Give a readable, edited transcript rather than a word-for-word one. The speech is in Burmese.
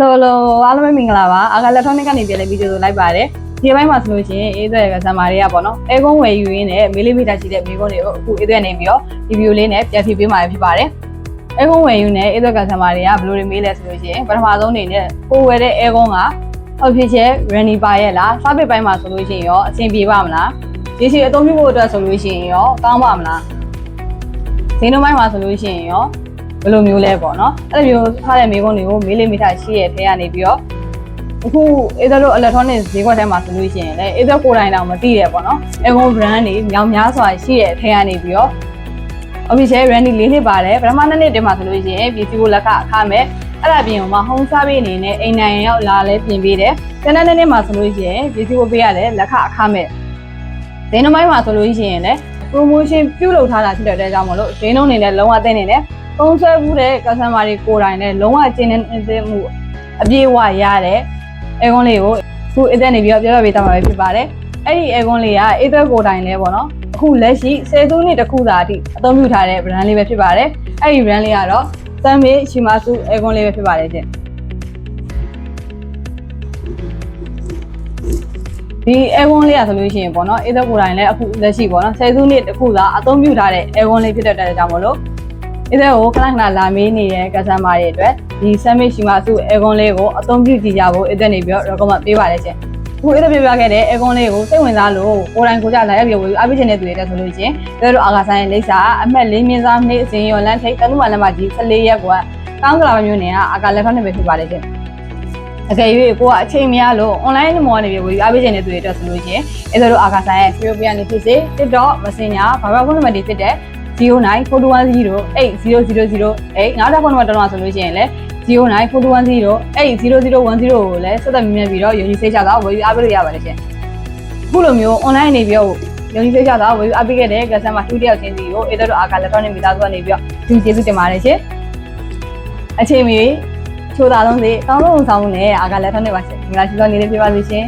လိုအားလုံးပဲမင်္ဂလာပါအာကလက်ထရောနစ်ကနေပြန်လဲဗီဒီယိုလိုက်ပါတယ်ဒီဘက်မှာဆိုလို့ရှိရင်အေးသွဲကဆမ်မာတွေကပေါ့နော်အဲကုန်းဝယ်ယူရင်းနဲ့မီလီမီတာရှိတဲ့မိကုန်းတွေကိုအခုအေးသွဲနေပြီးတော့ဒီဗီဒီယိုလေးနဲ့ပြန်ဖြည့်ပေးမှာဖြစ်ပါတယ်အဲကုန်းဝယ်ယူနဲ့အေးသွဲကဆမ်မာတွေကဘယ်လိုတွေမေးလဲဆိုလို့ရှိရင်ပထမဆုံးအနေနဲ့ကိုဝယ်တဲ့အဲကုန်းက official runny ပါရဲ့လားစားပစ်ပိုင်းမှာဆိုလို့ရှိရင်ရောအဆင်ပြေပါမလားဒီစီအသုံးပြုဖို့အတွက်ဆိုလို့ရှိရင်ရောကောင်းပါမလားဈေးနှုန်းပိုင်းမှာဆိုလို့ရှိရင်ရောဘယ်လိုမျိုးလဲပေါ့နော်အဲ့လိုမျိုးထားတဲ့မိကုန်းတွေကိုမီလီမီတာရှိရဲ့ထဲကနေပြီးတော့အခုအေးတို့ electronic ဈေးကွက်ထဲမှာဆိုလို့ရှိရင်လည်းအေးတို့ကိုယ်တိုင်တောင်မသိရပေါ့နော်အဲကုန်း brand တွေမြောင်များစွာရှိရဲ့ထဲကနေပြီးတော့ official brand ၄နှစ်ပါတယ်ပထမ2နှစ်တည်းမှာဆိုလို့ရှိရင်ပြည်စီကိုလက်ခအခမဲ့အဲ့ဒါပြင်မှာ home service အနေနဲ့အိမ်နိုင်ရောက်လာလဲပြင်ပေးတယ်တနင်္လာနေ့မှာဆိုလို့ရှိရင်ပြည်စီကိုပေးရတယ်လက်ခအခမဲ့ဈေးနှုန်းပိုင်းမှာဆိုလို့ရှိရင်လည်း promotion ပြုလုပ်ထားတာဖြစ်တဲ့အတွက်ကြောင့်မလို့ဈေးနှုန်းအနေနဲ့လုံးဝသိနေတယ်သုံးဆွဲမှုတဲ့ customer တွေကိုယ်တိုင်နဲ့လုံးဝကျင်းနေမှုအပြည့်အဝရတဲ့အဲကွန်းလေးကိုအခုအသက်နေပြီးတော့ပြောပြပေးသွားမှာဖြစ်ပါတယ်အဲ့ဒီအဲကွန်းလေးကအေးသွဲကိုယ်တိုင်လဲပေါ့နော်အခုလက်ရှိ10စုနှစ်တစ်ခုသာအထိအသုံးပြုထားတဲ့ brand လေးပဲဖြစ်ပါတယ်အဲ့ဒီ brand လေးကတော့ Sunmei Shimazu အဲကွန်းလေးပဲဖြစ်ပါတယ်ချင်းဒီအဲကွန်းလေးကဆိုလို့ရှိရင်ပေါ့နော်အေးသွဲကိုယ်တိုင်လဲအခုလက်ရှိပေါ့နော်10စုနှစ်တစ်ခုသာအသုံးပြုထားတဲ့အဲကွန်းလေးဖြစ်တဲ့အတွက်ကြောင့်မလို့ဒီကိုခဏခဏလာမေးနေတဲ့ customer တွေအတွက်ဒီ Sunmei Shimazu အဲကွန်းလေးကိုအသုံးပြုကြည့်ကြဖို့အဲ့ဒါနေပြီးတော့ recommend ပေးပါတယ်ချင်းအခုအဲ့ဒါပြပြခဲ့တဲ့အဲကွန်းလေးကိုစိတ်ဝင်စားလို့ကိုယ်တိုင်ကိုကြလာရောက်ပြီးဝယ်အားပေးခြင်းတဲ့သူတွေတက်ဆိုလို့ချင်းတို့အာကာဆိုင်ရဲ့လိပ်စာအမှတ်၄မြင်းစားနှိပ်အစဉ်ရောလမ်းထိပ်တနုမာလမ်းမကြီး14ရက်ကွာကောင်းကလာမျိုးနဲ့အာကာလက်ထောက်နေပဲဖြစ်ပါတယ်ချင်းအကယ်၍ကိုကအချိန်မရလို့ online မော်နေပြီးဝယ်အားပေးခြင်းတဲ့သူတွေတက်ဆိုလို့ချင်းအဲ့ဒါတို့အာကာဆိုင်ရဲ့ European နေဖြစ်စေ TikTok Messenger ဘာဘာဖုန်းနံပါတ်တွေဖြစ်တဲ့0941100008နောက်တစ်ဖုန်းနံပါတ်တော့ဆိုလို့ရှိရင်လည်း094110001010ကိုလည်းဆက်သွယ်မြင်ပြီးတော့ယုံကြည်စိတ်ချတာဝယ်ယူအားပေးလို့ရပါတယ်ရှင်အခုလိုမျိုး online နေပြီးတော့ယုံကြည်စိတ်ချတာဝယ်ယူအားပေးခဲ့တဲ့ customer 2တယောက်ချင်းစီကိုအေးတို့အာကာလက်ထောက်နေမိသားစုကနေပြီးတော့ကျေးဇူးတင်ပါတယ်ရှင်အချိန်မီချိုးသားဆုံးစေကောင်းဆုံးဆောင်မှုနဲ့အာကာလက်ထောက်နေပါရှင်ဒီမှာရှိသောနေ့လေးပြပါလိမ့်ရှင်